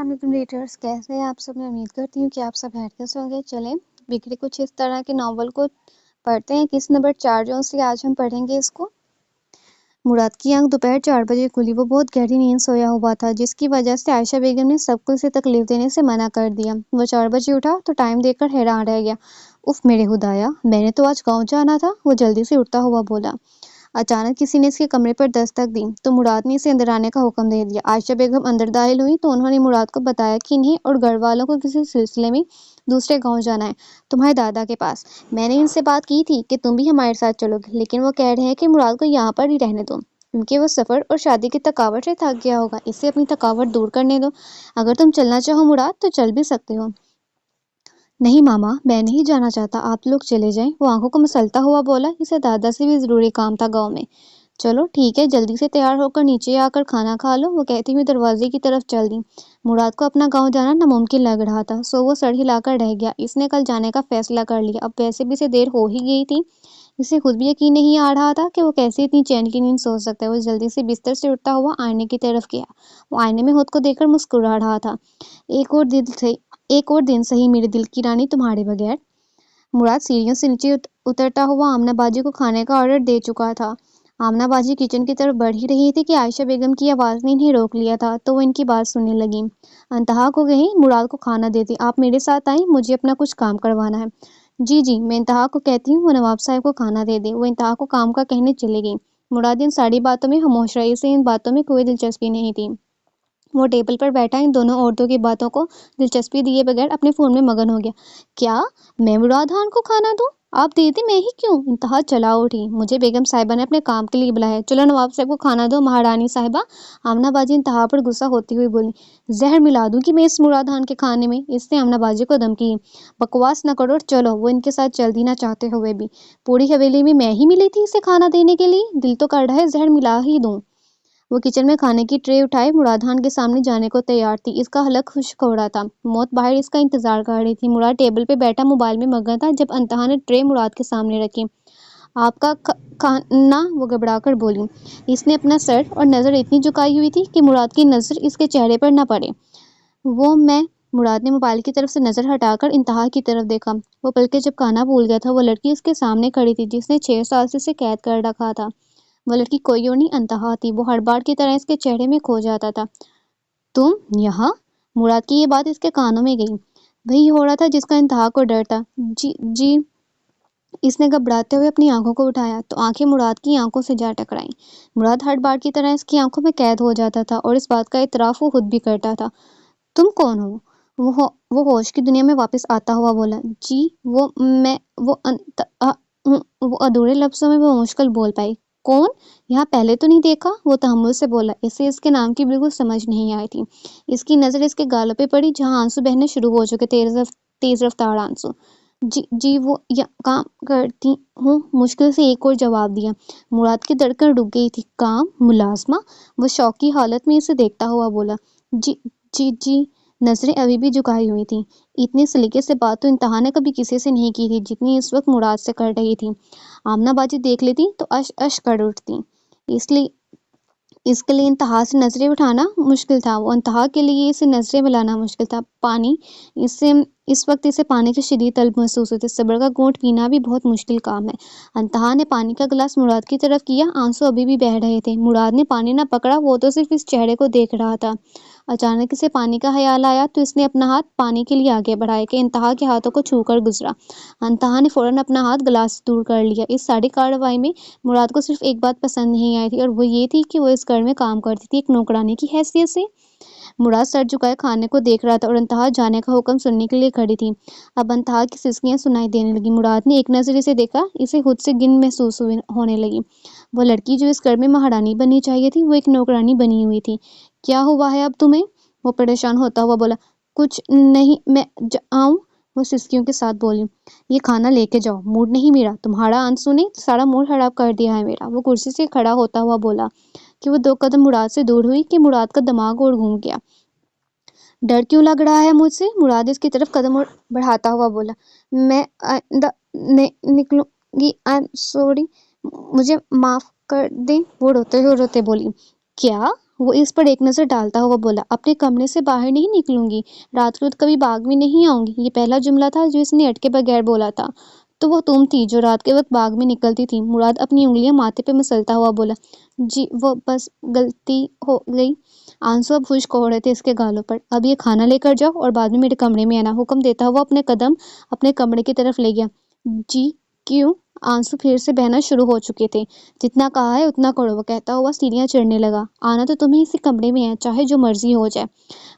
अस्सलाम वालेकुम रीडर्स, कैसे हैं आप सब। मैं उम्मीद करती हूँ कि आप सब खैरियत से होंगे। चलें बिखरे कुछ इस तरह के नावल को पढ़ते हैं। किस नंबर 4 जो से आज हम पढ़ेंगे इसको। मुराद की आंख दोपहर 4 बजे खुली। वो बहुत गहरी नींद सोया हुआ था, जिसकी वजह से आयशा बेगम ने सबको इसे तकलीफ देने से मना कर दिया। वो 4 बजे उठा तो टाइम देखकर हैरान रह गया। उफ मेरे खुदाया, मैंने तो आज गाँव जाना था, वो जल्दी से उठता हुआ बोला। अचानक किसी ने इसके कमरे पर दस्तक दी तो मुराद ने इसे अंदर आने का हुक्म दे दिया। आयशा बेगम अंदर दाखिल हुई तो उन्होंने मुराद को बताया कि इन्हें और घर वालों को किसी सिलसिले में दूसरे गांव जाना है, तुम्हारे दादा के पास। मैंने इनसे बात की थी कि तुम भी हमारे साथ चलोगे, लेकिन वो कह रहे हैं कि मुराद को यहाँ पर ही रहने दो, क्योंकि वो सफ़र और शादी की थकावट से थक गया होगा। इससे अपनी थकावट दूर करने दो। अगर तुम चलना चाहो मुराद तो चल भी सकते हो। नहीं मामा, मैं नहीं जाना चाहता, आप लोग चले जाएं, वो आंखों को मसलता हुआ बोला। इसे दादा से भी जरूरी काम था गांव में। चलो ठीक है, जल्दी से तैयार होकर नीचे आकर खाना खा लो, वो कहती हुई दरवाजे की तरफ चल दी। मुराद को अपना गांव जाना नामुमकिन लग रहा था, सो वो सर हिलाकर रह गया। इसने कल जाने का फैसला कर लिया। अब वैसे भी इसे देर हो ही गई थी। इसे खुद भी यकीन नहीं आ रहा था कि वो कैसे इतनी चैन की नींद सो सकता है। वो जल्दी से बिस्तर से उठता हुआ आईने की तरफ गया। वो आईने में खुद को देखकर मुस्कुरा रहा था। एक और दिन सही मेरे दिल की रानी तुम्हारे बगैर। मुराद सीढ़ियों से नीचे उतरता हुआ आमना बाजी को खाने का ऑर्डर दे चुका था। आमना बाजी किचन की तरफ बढ़ ही रही थी कि आयशा बेगम की आवाज़ ने इन्हें रोक लिया था, तो वो इनकी बात सुनने लगी। अंतहा को कहीं मुराद को खाना दे दी। आप मेरे साथ आएं, मुझे अपना कुछ काम करवाना है। जी जी, मैं इंतहा को कहती हूँ वो नवाब साहब को खाना दे दे। वो इंतहा को काम का कहने चली गई। मुराद इन सारी बातों में खामोश रही। इसे इन बातों में कोई दिलचस्पी नहीं थी। वो टेबल पर बैठा इन दोनों औरतों की बातों को दिलचस्पी दिए बगैर अपने फोन में मगन हो गया। क्या मैं मुराद खान को खाना दूं? आप दीदी, मैं ही क्यों? इंतहा चला उठी। मुझे बेगम साहिबा ने अपने काम के लिए बुलाया है। चलो नवाब साहब को खाना दो महारानी साहिबा। आमना बाजी इंतहा पर गुस्सा होती हुई बोली। जहर मिला दूं कि मैं इस मुराद खान के खाने में? इसने आमना बाजी को धमकी। बकवास न करो और चलो। वो इनके साथ चल दी ना चाहते हुए भी। पूरी हवेली में मैं ही मिली थी इसे खाना देने के लिए। दिल तो कर रहा है जहर मिला ही दूं। वो किचन में खाने की ट्रे उठाए मुराद खान के सामने जाने को तैयार थी। इसका हलक खुश्क हो रहा था। मौत बाहर इसका इंतजार कर रही थी। मुराद टेबल पे बैठा मोबाइल में मगन था जब अंतहा ने ट्रे मुराद के सामने रखी। आपका खाना, वो घबराकर बोली। इसने अपना सर और नज़र इतनी झुकाई हुई थी कि मुराद की नज़र इसके चेहरे पर न पड़े। वो मैं मुराद ने मोबाइल की तरफ से नज़र हटाकर इंतहा की तरफ देखा। वो पलके जब खाना भूल गया था। वो लड़की उसके सामने खड़ी थी जिसने 6 साल से इसे कैद कर रखा था। वो लड़की कोई और नहीं अंतहा थी। वो हर बार की तरह इसके चेहरे में खो जाता था। तुम यहाँ? मुराद की ये बात इसके कानों में गई। वही हो रहा था जिसका इंतहा को डर था। जी जी, इसने घबराते हुए अपनी आंखों को उठाया तो आंखें मुराद की आंखों से जा टकराईं। मुराद हर बार की तरह इसकी आंखों में कैद हो जाता था और इस बात का इतराफ वो खुद भी करता था। तुम कौन हो? वो होश की दुनिया में वापस आता हुआ बोला। जी वो मैं वो वो अधूरे लफ्जों में वो मुश्किल बोल पाई। कौन? यहाँ पहले तो नहीं देखा, वो तहम्मुल से बोला। इसे इसके नाम की बिल्कुल समझ नहीं आई थी। इसकी नज़र इसके गालों पे पड़ी जहाँ आंसू बहने शुरू हो चुके, तेज रफ्तार आंसू। जी वो या काम करती हूँ, मुश्किल से एक और जवाब दिया। मुराद की धड़कन रुक गई थी। काम? मुलाजमा? वो शौकी हालत में इसे देखता हुआ बोला। जी जी। नजरें अभी भी झुकाई हुई थी। इतने सलीके से बात तो इंतहा ने कभी किसी से नहीं की थी जितनी इस वक्त मुराद से कर रही थी। आमना बाजी देख लेती तो अश अश कर उठती। इसलिए इसके लिए इंतहा से नजरें उठाना मुश्किल था। वो इंतहा के लिए इसे नजरें मिलाना मुश्किल था। पानी, इससे इस वक्त इसे पानी की शदीद तलब महसूस होती। सब्र का घूंट पीना भी बहुत मुश्किल काम है। इंतहा ने पानी का गिलास मुराद की तरफ किया। आंसू अभी भी बह रहे थे। मुराद ने पानी न पकड़ा, वो तो सिर्फ इस चेहरे को देख रहा था। अचानक इसे पानी का ख्याल आया तो इसने अपना हाथ पानी के लिए आगे बढ़ाया कि इंतहा के हाथों को छूकर गुजरा। इंतहा ने फौरन अपना हाथ गिलास से दूर कर लिया। इस सारी कार्रवाई में मुराद को सिर्फ एक बात पसंद नहीं आई थी और वो ये थी कि वो इस घर में काम करती थी एक नौकरानी की हैसियत से। मुराद सर झुकाए खाने को देख रहा था और इंतहा जाने का हुक्म सुनने के लिए खड़ी थी। अब इंतहा की सिसकियां सुनाई देने लगी। मुराद ने एक नजर इसे देखा। इसे खुद से गिन महसूस होने लगी। वो लड़की जो इस घर में महारानी बननी चाहिए थी वो एक नौकरानी बनी हुई थी। क्या हुआ है अब तुम्हें? वो परेशान होता हुआ बोला। कुछ नहीं, मैं आऊं? वो सिसकियों के साथ बोली। ये खाना लेके जाओ, मूड नहीं मेरा। तुम्हारा आंसू ने सारा मूड खराब कर दिया है मेरा। वो कुर्सी से खड़ा होता हुआ बोला। कि वो 2 कदम मुराद से दूर हुई कि मुराद का दिमाग और घूम गया। डर क्यों लग रहा है मुझसे? मुराद इसकी तरफ कदम और बढ़ाता हुआ बोला। मैं निकलूंगी, आई एम सॉरी, मुझे माफ कर दें, वो रोते बोली। क्या? वो इस पर एक नज़र डालता हुआ बोला, अपने कमरे से बाहर नहीं निकलूंगी, रात को कभी बाग में नहीं आऊंगी। ये पहला जुमला था जो इसने अटके बगैर बोला था। तो वो तुम थी जो रात के वक्त बाग में निकलती थी। मुराद अपनी उंगलियां माथे पे मसलता हुआ बोला, जी वो बस गलती हो गई। आंसू अब खुश्क हो रहे थे इसके गालों पर। अब ये खाना लेकर जाओ और बाद में मेरे कमरे में आना, हुक्म देता हुआ अपने कदम अपने कमरे की तरफ ले गया। जी क्यों? आंसू फिर से बहना शुरू हो चुके थे। जितना कहा है उतना करो, वो कहता हुआ सीढ़ियां चढ़ने लगा। आना तो तुम्हें इसी कमरे में है, चाहे जो मर्जी हो जाए।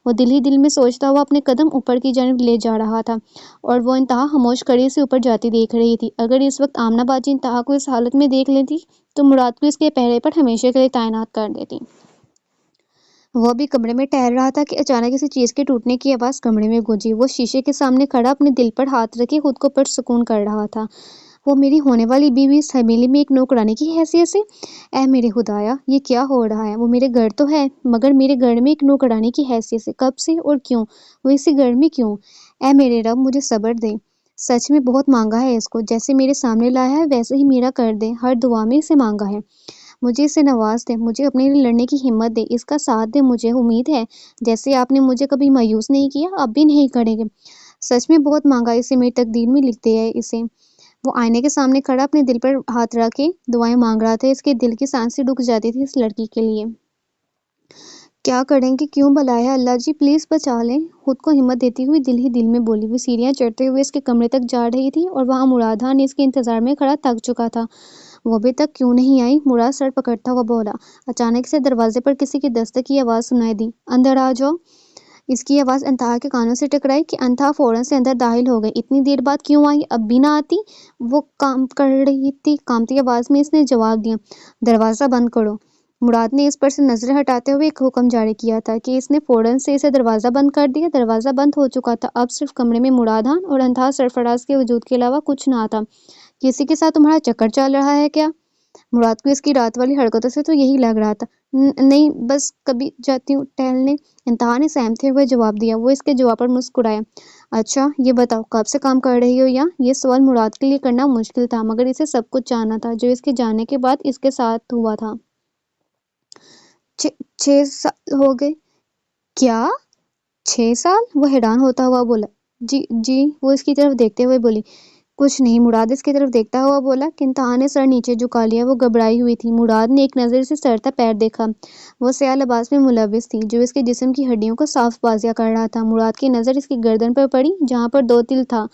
वो दिल ही दिल में सोचता हुआ अपने कदम ऊपर की जानिब ले जा रहा था और वो इंतहा खामोश कड़ी से ऊपर जाती देख रही थी। अगर इस वक्त आमना बाजी इंतहा को इस हालत में देख लेती तो मुराद को इसके पहरे पर हमेशा के लिए तैनात कर देती। वो भी कमरे में टहल रहा था कि अचानक किसी चीज के टूटने की आवाज कमरे में गूंजी। वो शीशे के सामने खड़ा अपने दिल पर हाथ रखे खुद को पुरसुकून कर रहा था। वो मेरी होने वाली बीवी इस हवेली में एक नौकरानी की हैसियत से, ऐ मेरे खुदाया, ये क्या हो रहा है? वो मेरे घर तो है, मगर मेरे घर में एक नौकरानी की हैसियत से कब से और क्यों? वो इसी घर में क्यों? ऐ मेरे रब, मुझे सब्र दे। सच में बहुत मांगा है इसको, जैसे मेरे सामने लाया है वैसे ही मेरा कर दे। हर दुआ में इसे मांगा है। मुझे इसे नवाज दे, मुझे अपने लिए लड़ने की हिम्मत दे, इसका साथ दे। मुझे उम्मीद है जैसे आपने मुझे कभी मायूस नहीं किया, अब भी नहीं करेंगे। सच में बहुत मांगा इसे, मेरी तकदीर में लिखते हैं इसे। वो आईने के सामने खड़ा अपने दिल पर हाथ रखे दुआएं मांग रहा था। इसके दिल की सांसें रुक जाती थी इस लड़की के लिए। क्या करेंगे, क्यों बुलाया? अल्लाह जी प्लीज बचा लें, खुद को हिम्मत देती हुई दिल ही दिल में बोली। वो सीढ़ियां चढ़ते हुए इसके कमरे तक जा रही थी और वहां मुरादान इसके इंतजार में खड़ा थक चुका था। वो अभी तक क्यों नहीं आई? मुराद सर पकड़ता हुआ बोला। अचानक से दरवाजे पर किसी की दस्तक की आवाज सुनाई दी। अंदर आ जाओ। इसकी आवाज अंतहा के कानों से टकराई कि अंतहा फौरन से अंदर दाखिल हो गई। इतनी देर बाद क्यों आई? अब भी ना आती? वो काम कर रही थी। कामती आवाज में इसने जवाब दिया, दरवाजा बंद करो। मुराद ने इस पर से नजरें हटाते हुए एक हुक्म जारी किया था कि इसने फौरन से इसे दरवाजा बंद कर दिया। दरवाजा बंद हो चुका था। अब सिर्फ कमरे में मुरादान और अंतहा सरफराज के वजूद के अलावा कुछ ना था। किसी के साथ तुम्हारा चक्कर चल रहा है क्या? मुराद को इसकी रात वाली हरकतों से तो यही लग रहा था। नहीं, बस कभी जाती हूँ टहलने, इंतहा ने सहमते हुए जवाब दिया। वो इसके जवाब पर मुस्कुराया। अच्छा ये बताओ, कब से काम कर रही हो यहाँ? ये सवाल मुराद के लिए करना मुश्किल था, मगर इसे सब कुछ जानना था जो इसके जाने के बाद इसके साथ हुआ था। 6 साल हो गए। क्या? 6 साल? वो हैरान होता हुआ बोला। जी जी, वो इसकी तरफ देखते हुए बोली। कुछ नहीं, मुराद इसकी तरफ देखता हुआ बोला। इंतहा ने सर नीचे झुका लिया। वो घबराई हुई थी। मुराद ने एक नज़र से सर तक पैर देखा। वो स्याह लिबास में मुलव्वस थी जो इसके जिस्म की हड्डियों को साफ बाजिया कर रहा था। मुराद की नज़र इसकी गर्दन पर पड़ी जहाँ पर 2 तिल था,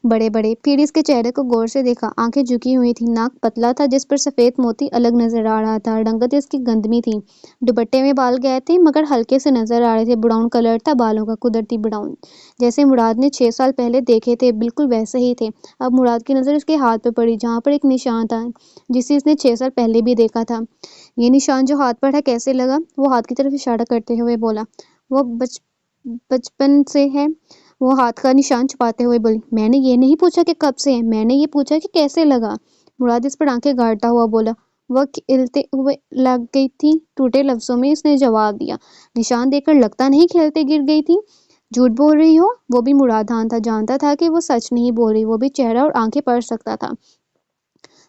बड़े बड़े। फिर इसके चेहरे को गौर से देखा। आंखें झुकी हुई थी, नाक पतला था जिस पर सफेद मोती अलग नजर आ रहा था। रंगत इसकी गंदमी थी। दुपट्टे में बाल गए थे मगर हल्के से नजर आ रहे थे। ब्राउन कलर था बालों का, कुदरती ब्राउन, जैसे मुराद ने 6 साल पहले देखे थे, बिल्कुल वैसे ही थे। अब मुराद की नजर उसके हाथ पे पड़ी जहाँ पर एक निशान था जिसे इसने 6 साल पहले भी देखा था। ये निशान जो हाथ पर है कैसे लगा? वो हाथ की तरफ इशारा करते हुए बोला। वो बचपन से है। वो हाथ का निशान छुपाते हुए बोली। मैंने ये नहीं पूछा कि कब से है, मैंने ये पूछा कि कैसे लगा। मुराद इस पर आंखें गाड़ता हुआ बोला। वह खिलते हुए लग गई थी, टूटे लफ्जों में इसने जवाब दिया। निशान देखकर लगता नहीं खिलते गिर गई थी। झूठ बोल रही हो? वो भी मुरादान था, जानता था कि वो सच नहीं बोल रही। वो भी चेहरा और आंखें पढ़ सकता था।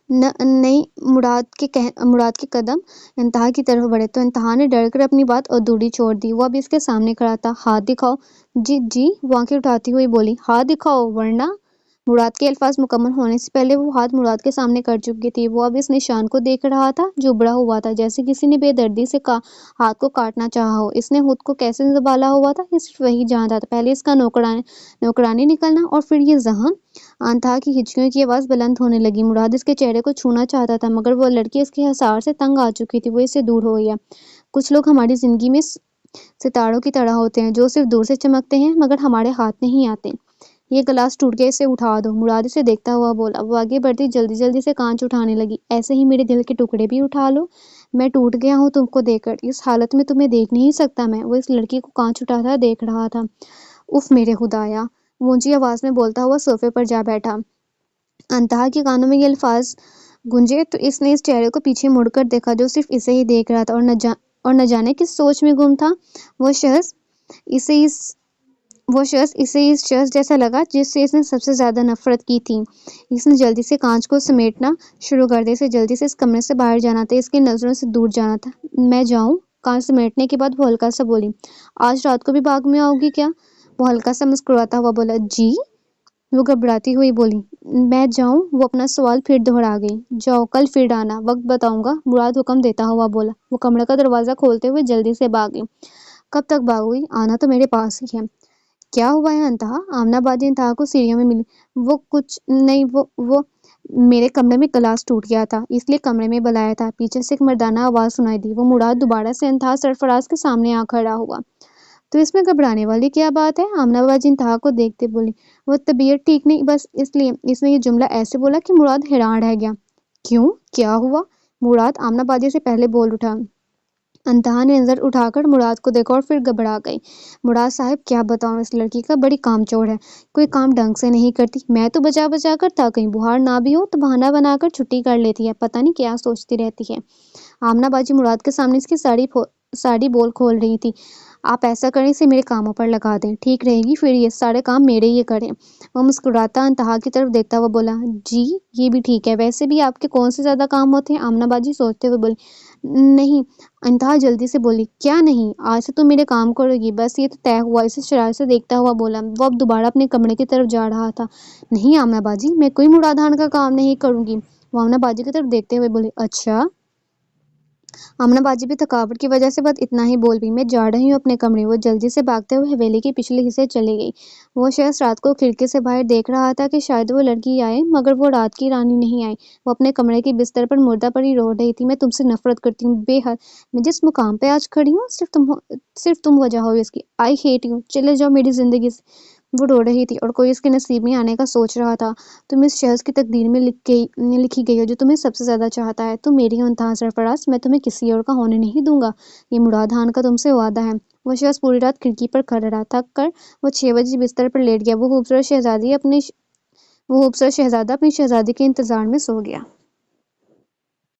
नहीं। मुराद के कदम इंतहा की तरफ बढ़े तो इंतहा ने डरकर अपनी बात अधूरी छोड़ दी। वो अब इसके सामने खड़ा था। हाथ दिखाओ। जी जी, वो आंखें उठाती हुई बोली। हाथ दिखाओ वरना। मुराद के अल्फाज मुकम्मल होने से पहले वो हाथ मुराद के सामने कर चुकी थी। वो अब इस निशान को देख रहा था जो उभड़ा हुआ था, जैसे किसी ने बेदर्दी से हाथ को काटना चाहा हो। इसने खुद को कैसे संभाला हुआ था ये सिर्फ वही जानता था। पहले इसका नौकरानी निकलना और फिर ये जहां। अंतहा की हिचकियों की आवाज बुलंद होने लगी। मुराद इसके चेहरे को छूना चाहता था मगर वो लड़की उसके हिसार से तंग आ चुकी थी। वो इससे दूर हो गया। कुछ लोग हमारी जिंदगी में सितारों की तरह होते हैं जो सिर्फ दूर से चमकते हैं मगर हमारे हाथ नहीं आते। ये गिलास टूट गया, इसे उठा दो। मुराद इसे देखता हुआ बोला। वो आगे बढ़ती जल्दी जल्दी से कांच उठाने लगी। ऐसे ही मेरे दिल के टुकड़े भी उठा लो। मैं टूट गया हूँ तुमको देखकर। इस हालत में तुम्हें देख नहीं सकता मैं। वो इस लड़की को कांच उठाता देख रहा था। उफ मेरे खुदाया, वो ऊंची आवाज में बोलता हुआ सोफे पर जा बैठा। अंतहा के कानों में ये अल्फाज गूंजे तो इसने इस चेहरे को पीछे मुड़कर देखा जो सिर्फ इसे ही देख रहा था और न जाने किस सोच में गुम था। वो शख्स इसे इस शख्स जैसा लगा जिससे इसने सबसे ज्यादा नफरत की थी। इसने जल्दी से कांच को समेटना शुरू कर दिया। इसे जल्दी से इस कमरे से बाहर जाना था, इसकी नजरों से दूर जाना था। मैं जाऊं? کان سمیٹنے کے بعد وہ ہلکا سا بولی، آج رات کو بھی باغ میں آؤ گی کیا؟ وہ ہلکا سا مسکراتا ہوا بولا، جی؟ وہ گھبراتی ہوئی بولی، میں جاؤں؟ وہ اپنا سوال پھر دہرا گئی۔ جاؤ، کل پھر آنا، وقت بتاؤں گا، مراد حکم دیتا ہوا بولا۔ وہ کمرے کا دروازہ کھولتے ہوئے جلدی سے بھاگی۔ کب تک بھاگوگی؟ آنا تو میرے پاس ہی ہے۔ کیا ہوا ہے انتہا؟ آمنہ باجی انتہا کو سیڑھیوں میں ملی۔ وہ کچھ نہیں، وہ میرے کمرے میں گلاس ٹوٹ گیا تھا، اس لیے کمرے میں بلایا تھا۔ پیچھے سے ایک مردانہ آواز سنائی دی۔ وہ مراد دوبارہ سے انتہا سرفراز کے سامنے آ کھڑا ہوا۔ تو اس میں گھبرانے والی کیا بات ہے؟ آمنہ باجی انتہا کو دیکھتے بولی۔ وہ طبیعت ٹھیک نہیں، بس اس لیے۔ اس نے یہ جملہ ایسے بولا کہ مراد حیران رہ گیا۔ کیوں؟ کیا ہوا؟ مراد آمنہ باجی سے پہلے بول اٹھا۔ انتہا نے نظر اٹھا کر مراد کو دیکھا اور پھر گھبرا گئی۔ مراد صاحب کیا بتاؤں، اس لڑکی کا بڑی کام چور ہے، کوئی کام ڈھنگ سے نہیں کرتی۔ میں تو بجا بجا کر تھک گئی، بخار نہ بھی ہو تو بہانہ بنا کر چھٹی کر لیتی ہے، پتہ نہیں کیا سوچتی رہتی ہے۔ آمنہ باجی مراد کے سامنے اس کی ساڑی بول کھول رہی تھی۔ آپ ایسا کریں، اسے میرے کاموں پر لگا دیں، ٹھیک رہے گی، پھر یہ سارے کام میرے ہی کریں۔ وہ مسکراتا انتہا کی طرف دیکھتا ہوا بولا، جی یہ بھی ٹھیک ہے، ویسے بھی آپ کے کون سے زیادہ کام ہوتے ہیں؟ آمنہ باجی سوچتے ہوئے بولی۔ نہیں، انتہا جلدی سے بولی۔ کیا نہیں؟ آج سے تم میرے کام کرو گی، بس یہ تو طے ہوا۔ اسے شرارت سے دیکھتا ہوا بولا۔ وہ اب دوبارہ اپنے کمرے کی طرف جا رہا تھا۔ نہیں آمنہ باجی، میں کوئی مراد خان کا کام نہیں کروں گی۔ وہ آمنہ باجی کی طرف دیکھتے ہوئے بولی، اچھا؟ آمنہ باجی بھی تھکاوٹ کی وجہ سے بس اتنا ہی بول پی۔ میں جا رہی ہوں اپنے کمرے۔ وہ جلدی سے بھاگتے ہوئے حویلی کے پچھلے حصے چلی گئی۔ وہ شخص رات کو کھڑکی سے باہر دیکھ رہا تھا کہ شاید وہ لڑکی آئے، مگر وہ رات کی رانی نہیں آئی۔ وہ اپنے کمرے کے بستر پر مردہ پڑی رو رہی تھی۔ میں تم سے نفرت کرتی ہوں، بے حد۔ میں جس مقام پہ آج کھڑی ہوں، صرف تم وجہ ہو اس کی۔ آئی ہیٹ یو، چلے جاؤ میری زندگی سے۔ وہ رو رہی تھی اور کوئی اس کے نصیب میں آنے کا سوچ رہا تھا۔ تم اس شخص کی تقدیر میں لکھی گئی ہو جو تمہیں سب سے زیادہ چاہتا ہے۔ تم میری ہو انتہا سرفراز، میں تمہیں کسی اور کا ہونے نہیں دوں گا، یہ مراد خان کا تم سے وعدہ ہے۔ وہ شخص پوری رات کھڑکی پر کھڑا رہا، تھک کر وہ 6 بجے بستر پر لیٹ گیا۔ وہ خوبصورت شہزادہ اپنی شہزادی کے انتظار میں سو گیا۔